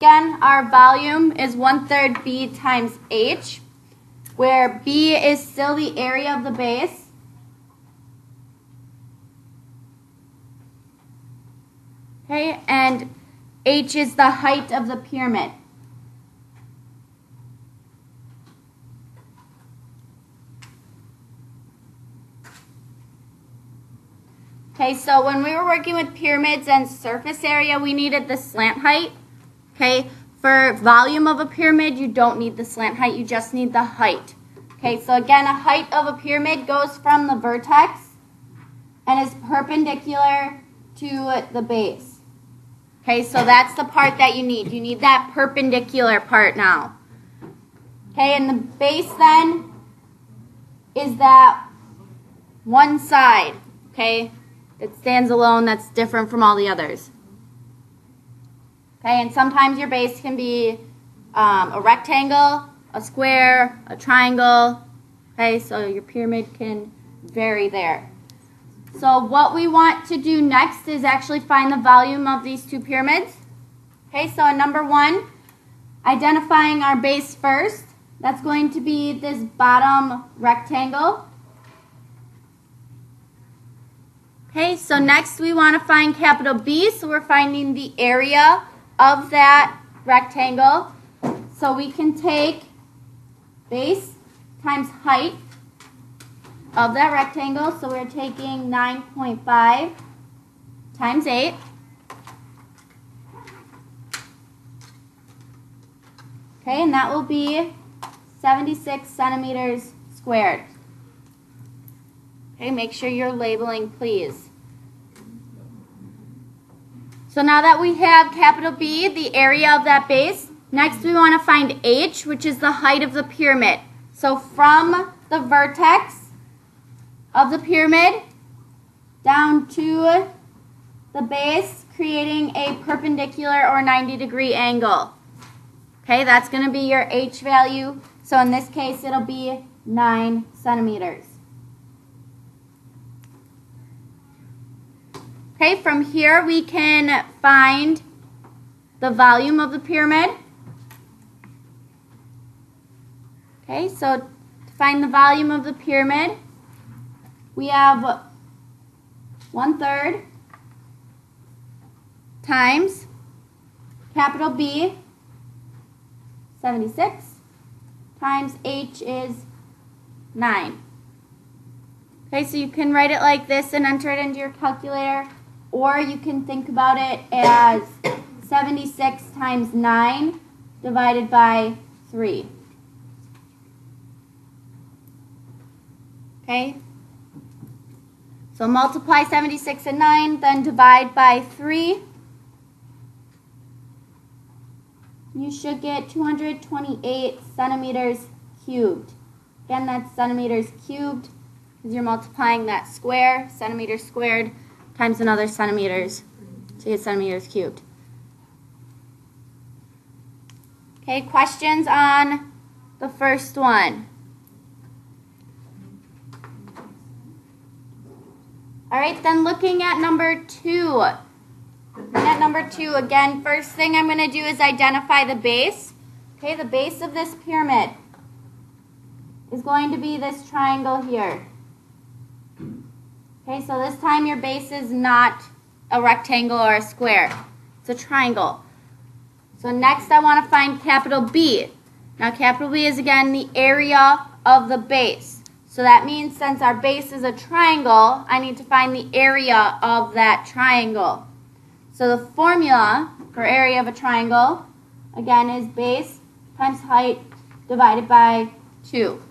Again, our volume is 1/3 B times H, where B is still the area of the base. Okay, and H is the height of the pyramid. Okay, so when we were working with pyramids and surface area, we needed the slant height. Okay, for volume of a pyramid, you don't need the slant height, you just need the height. Okay, so again, a height of a pyramid goes from the vertex and is perpendicular to the base. Okay, so that's the part that you need. You need that perpendicular part now. Okay, and the base then is that one side, okay? It stands alone, that's different from all the others. Okay, and sometimes your base can be a rectangle, a square, a triangle. Okay, so your pyramid can vary there. So what we want to do next is actually find the volume of these two pyramids. Okay, so in number 1, identifying our base first. That's going to be this bottom rectangle. Okay, so next we want to find capital B, so we're finding the area of that rectangle. So we can take base times height of that rectangle. So we're taking 9.5 times 8. Okay, and that will be 76 centimeters squared. Okay, make sure you're labeling, please. So now that we have capital B, the area of that base, next we want to find H, which is the height of the pyramid. So from the vertex of the pyramid down to the base, creating a perpendicular or 90-degree angle. Okay, that's going to be your H value. So in this case, it'll be 9 centimeters. Okay, from here we can find the volume of the pyramid. Okay, so to find the volume of the pyramid, we have 1/3 times capital B, 76, times H is 9. Okay, so you can write it like this and enter it into your calculator. Or you can think about it as 76 times 9 divided by 3. Okay? So multiply 76 and 9, then divide by 3. You should get 228 centimeters cubed. Again, that's centimeters cubed because you're multiplying that square, centimeters squared, times another centimeters, so you get centimeters cubed. Okay, questions on the first one? All right, then looking at number 2. Again, first thing I'm going to do is identify the base. Okay, the base of this pyramid is going to be this triangle here. Okay, so this time your base is not a rectangle or a square. It's a triangle. So next I want to find capital B. Now capital B is again the area of the base. So that means since our base is a triangle, I need to find the area of that triangle. So the formula for area of a triangle, again, is base times height divided by 2.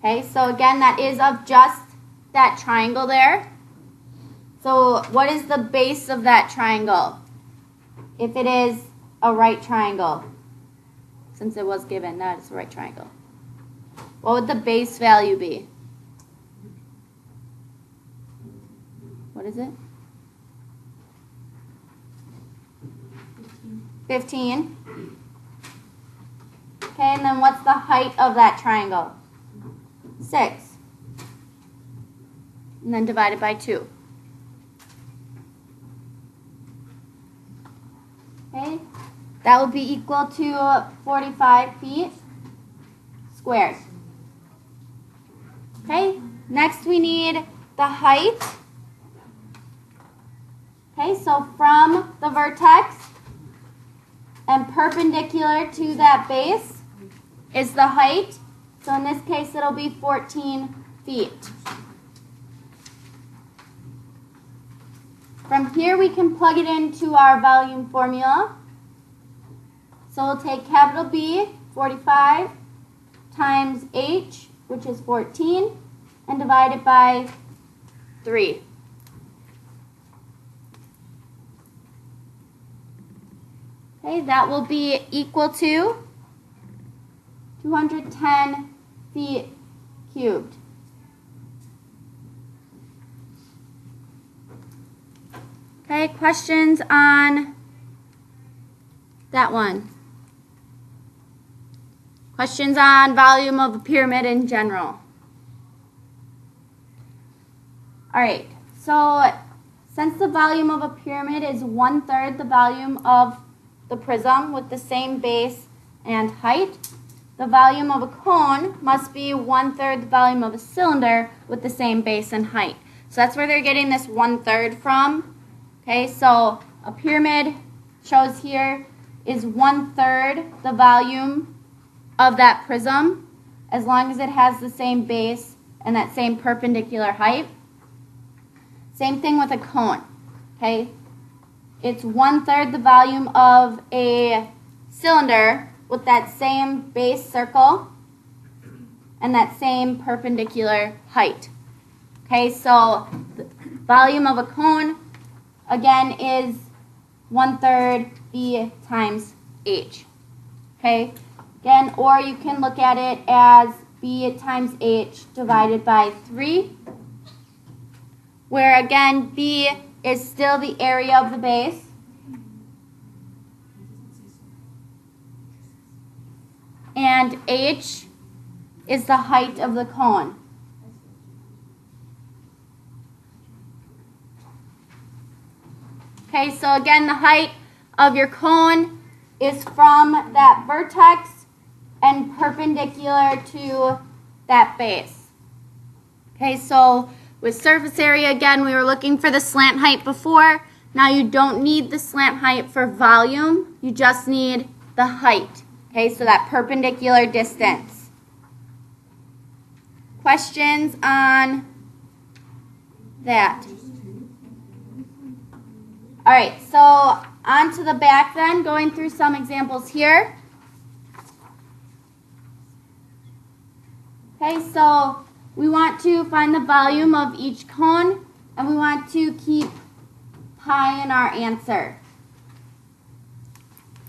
Okay, so again, that is of just that triangle there. So what is the base of that triangle? If it is a right triangle, since it was given that it's a right triangle, what would the base value be? What is it? 15. Okay, and then what's the height of that triangle? 6. And then divided by 2. Okay, that will be equal to 45 feet squared. Okay, next we need the height. Okay, so from the vertex and perpendicular to that base is the height. So in this case, it'll be 14 feet. From here, we can plug it into our volume formula. So we'll take capital B, 45, times H, which is 14, and divide it by 3. Okay, that will be equal to 210 feet cubed. Okay, questions on that one? Questions on volume of a pyramid in general? All right, so since the volume of a pyramid is 1/3 the volume of the prism with the same base and height, the volume of a cone must be 1/3 the volume of a cylinder with the same base and height. So that's where they're getting this 1/3 from. Okay, so a pyramid shows here is 1/3 the volume of that prism as long as it has the same base and that same perpendicular height. Same thing with a cone. Okay, it's 1/3 the volume of a cylinder with that same base circle and that same perpendicular height. Okay, so the volume of a cone again is 1/3 B times H. Okay, again, or you can look at it as B times H divided by 3, where again B is still the area of the base. And H is the height of the cone. Okay, so again, the height of your cone is from that vertex and perpendicular to that base. Okay, so with surface area, again, we were looking for the slant height before. Now you don't need the slant height for volume. You just need the height. Okay, so that perpendicular distance. Questions on that? All right, so on to the back then, going through some examples here. Okay, so we want to find the volume of each cone, and we want to keep pi in our answer.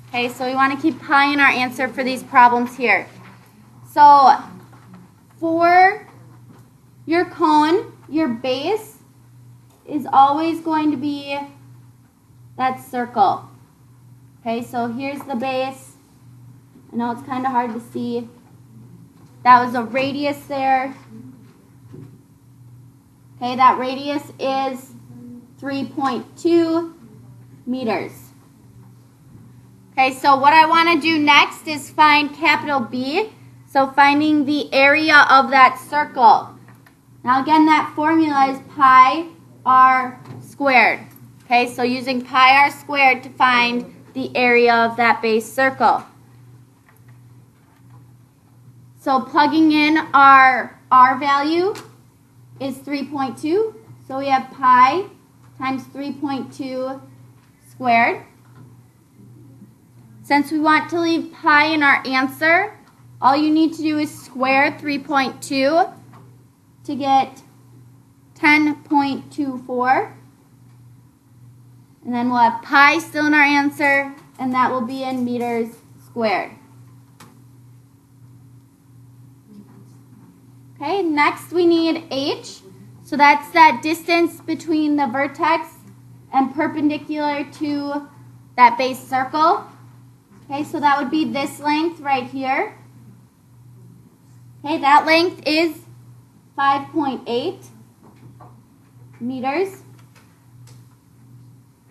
Okay, so we want to keep pi in our answer for these problems here. So for your cone, your base is always going to be that circle. Okay, so here's the base. I know it's kind of hard to see. That was a radius there. Okay, that radius is 3.2 meters. Okay, so what I want to do next is find capital B. So finding the area of that circle. Now again, that formula is pi r squared. Okay, so using pi r squared to find the area of that base circle. So plugging in our r value is 3.2. So we have pi times 3.2 squared. Since we want to leave pi in our answer, all you need to do is square 3.2 to get 10.24. And then we'll have pi still in our answer, and that will be in meters squared. Okay, next we need h. So that's that distance between the vertex and perpendicular to that base circle. Okay, so that would be this length right here. Okay, that length is 5.8 meters.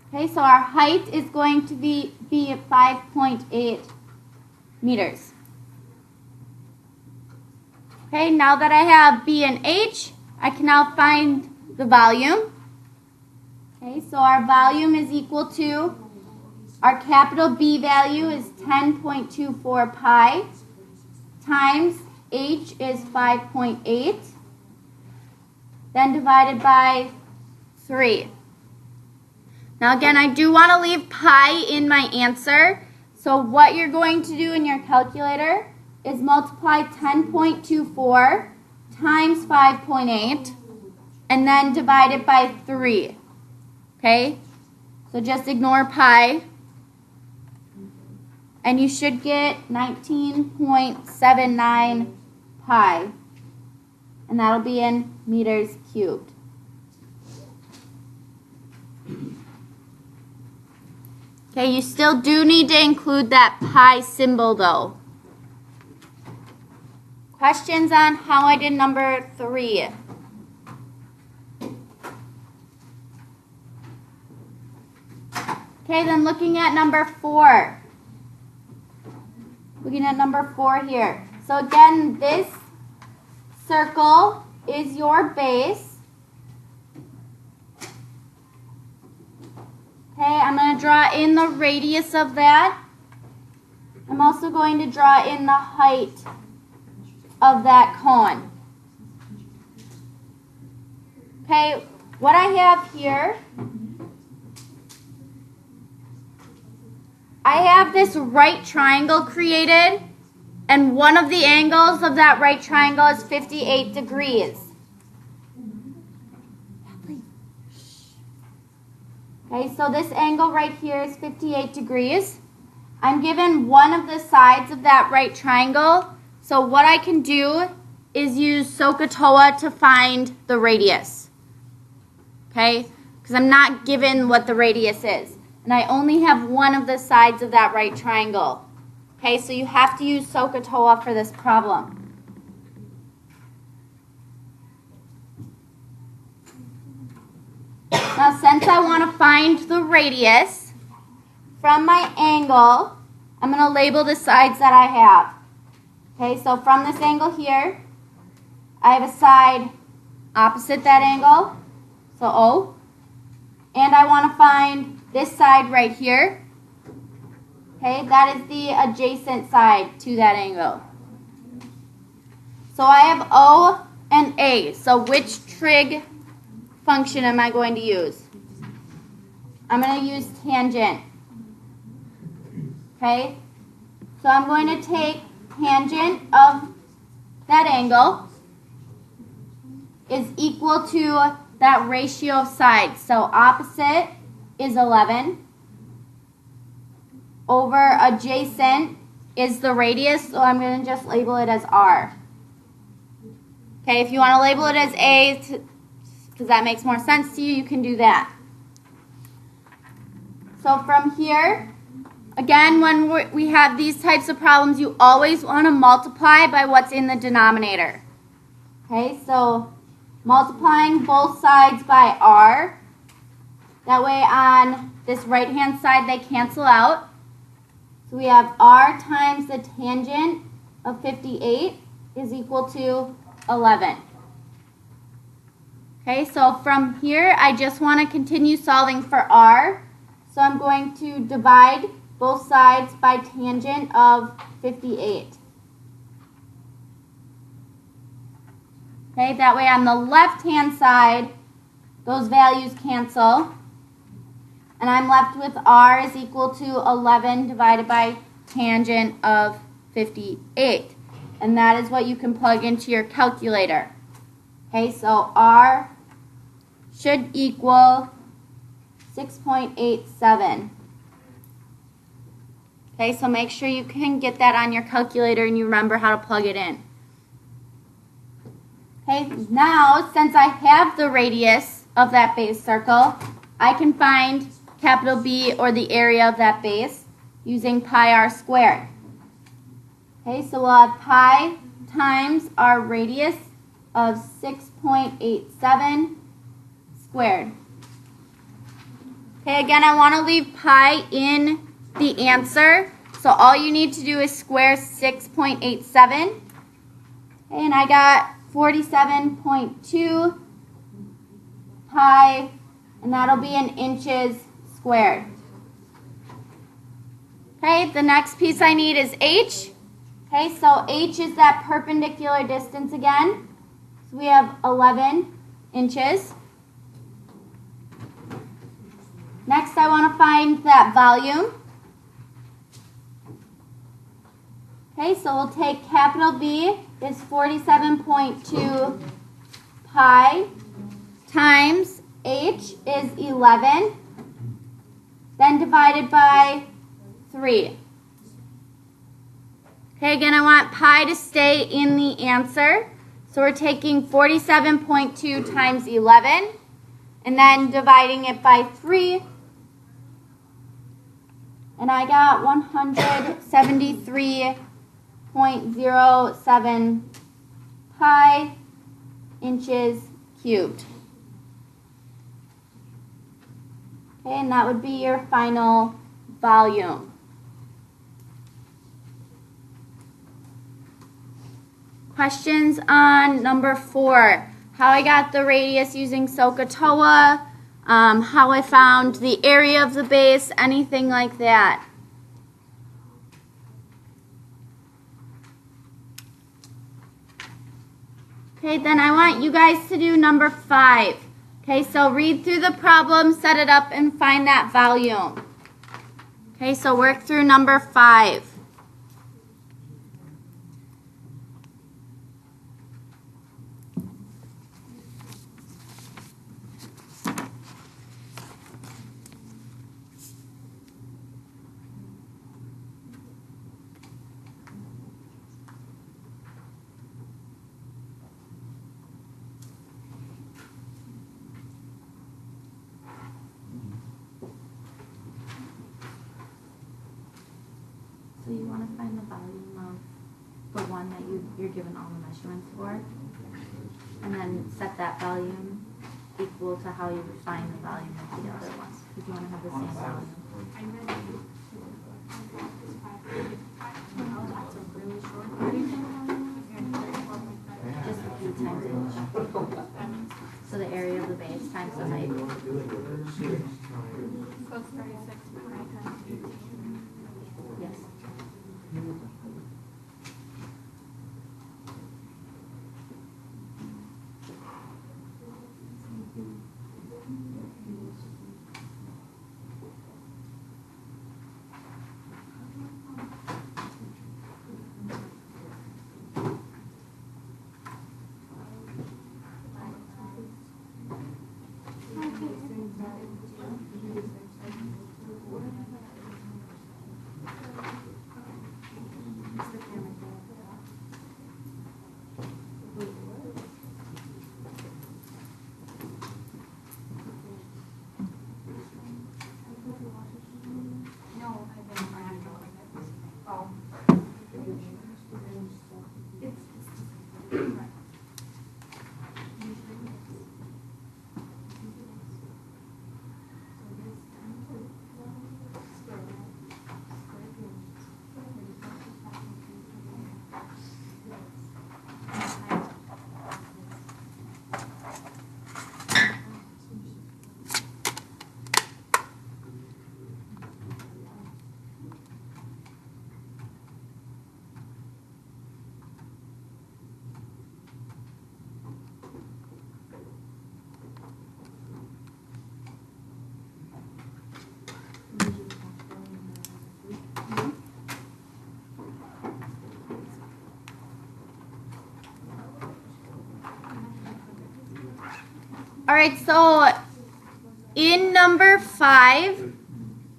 Okay, so our height is going to be be 5.8 meters. Okay, now that I have B and H, I can now find the volume. Okay, so our volume is equal to, our capital B value is 10.24 pi times H is 5.8, then divided by 3. Now again, I do want to leave pi in my answer, so what you're going to do in your calculator is multiply 10.24 times 5.8 and then divide it by 3. Okay? So just ignore pi. And you should get 19.79 pi. And that'll be in meters cubed. Okay, you still do need to include that pi symbol though. Questions on how I did number 3? Okay, then looking at number 4. Looking at number 4 here. So again, this circle is your base. Okay, I'm going to draw in the radius of that. I'm also going to draw in the height of that cone. Okay, what I have here, I have this right triangle created, and one of the angles of that right triangle is 58 degrees. Okay, so this angle right here is 58 degrees. I'm given one of the sides of that right triangle, so what I can do is use SOHCAHTOA to find the radius. Okay, because I'm not given what the radius is. And I only have one of the sides of that right triangle. Okay, so you have to use SOHCAHTOA for this problem. Now, since I want to find the radius from my angle, I'm going to label the sides that I have. Okay, so from this angle here, I have a side opposite that angle, so O. And I want to find this side right here. Okay, that is the adjacent side to that angle. So I have O and A. So which trig function am I going to use? I'm going to use tangent. Okay, so I'm going to take tangent of that angle is equal to that ratio of sides. So opposite is 11 over adjacent is the radius, so I'm going to just label it as R. Okay, if you want to label it as A, because that makes more sense to you, you can do that. So from here, again, when we have these types of problems, you always want to multiply by what's in the denominator. Okay, so multiplying both sides by R. That way on this right-hand side, they cancel out. So we have R times the tangent of 58 is equal to 11. Okay, so from here, I just want to continue solving for R. So I'm going to divide both sides by tangent of 58. Okay, that way on the left-hand side, those values cancel. And I'm left with R is equal to 11 divided by tangent of 58. And that is what you can plug into your calculator. Okay, so R should equal 6.87. Okay, so make sure you can get that on your calculator and you remember how to plug it in. Okay, now since I have the radius of that base circle, I can find capital B, or the area of that base, using pi r squared. Okay, so we'll have pi times our radius of 6.87 squared. Okay, again, I want to leave pi in the answer. So all you need to do is square 6.87. And I got 47.2 pi, and that'll be in inches squared. Okay, the next piece I need is h. Okay, so h is that perpendicular distance again. So we have 11 inches. Next, I want to find that volume. Okay, so we'll take capital B is 47.2 pi times h is 11, then divided by 3. Okay, again, I want pi to stay in the answer. So we're taking 47.2 times 11 and then dividing it by 3. And I got 173.07 pi inches cubed. Okay, and that would be your final volume. Questions on number 4. How I got the radius using SOHCAHTOA, how I found the area of the base, anything like that. Okay, then I want you guys to do number 5. Okay, so read through the problem, set it up, and find that volume. Okay, so work through number 5. So you want to find the volume of the one that you're given all the measurements for, and then set that volume equal to how you would find the volume of the other one, because you want to have the same volume. Just a few times each. So the area of the base times the height. So it's 36 pi times 18. Yes. All right, so in number 5,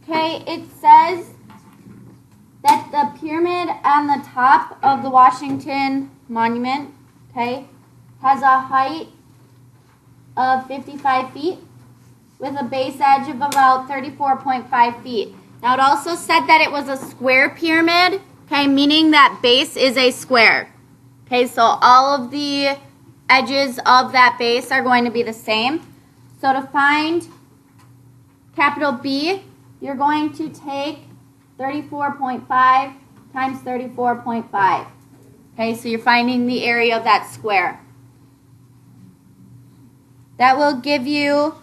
okay, it says that the pyramid on the top of the Washington Monument, okay, has a height of 55 feet with a base edge of about 34.5 feet. Now, it also said that it was a square pyramid, okay, meaning that base is a square. Okay, so all of the edges of that base are going to be the same. So to find capital B, you're going to take 34.5 times 34.5. Okay, so you're finding the area of that square. That will give you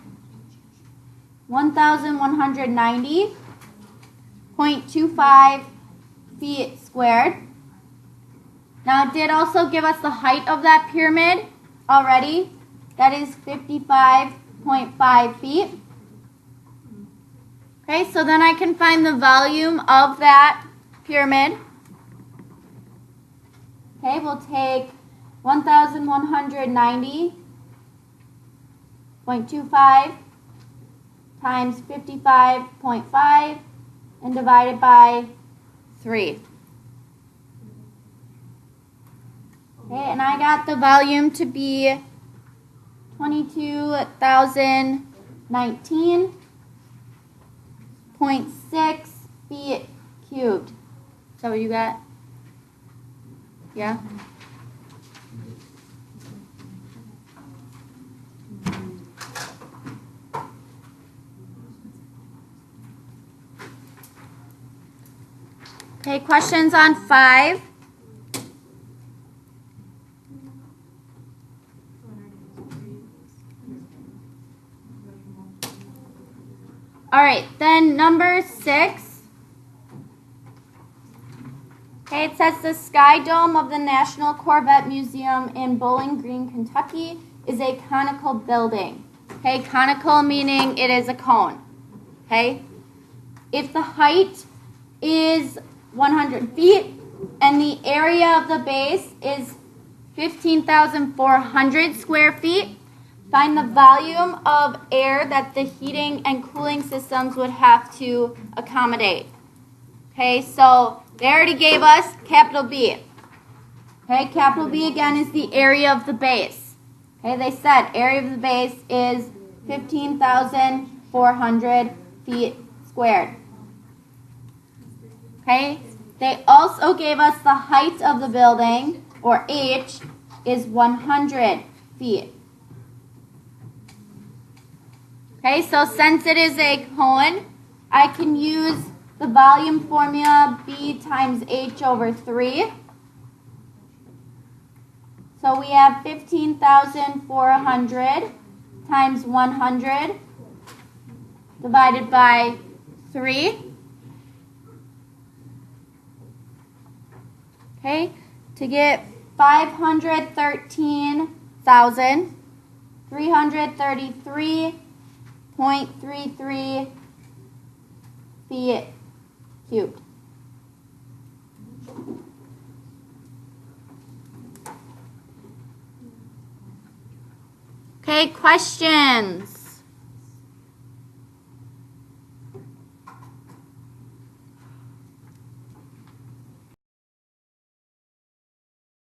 1,190.25 feet squared. Now it did also give us the height of that pyramid already. That is 55.5 feet. Okay, so then I can find the volume of that pyramid. Okay, we'll take 1,190.25 times 55.5 and divide it by 3. Okay, and I got the volume to be 22,019.6 feet cubed. Is that what you got? Yeah? Okay, questions on 5? All right, then number 6. Okay, it says the Sky Dome of the National Corvette Museum in Bowling Green, Kentucky is a conical building. Okay, conical meaning it is a cone. Okay, if the height is 100 feet and the area of the base is 15,400 square feet, find the volume of air that the heating and cooling systems would have to accommodate. Okay, so they already gave us capital B. Okay, capital B again is the area of the base. Okay, they said area of the base is 15,400 feet squared. Okay, they also gave us the height of the building, or H, is 100 feet. Okay, so since it is a cone, I can use the volume formula B times H over 3. So we have 15,400 times 100 divided by 3. Okay, to get 513,333.33 feet cubed. Okay, questions?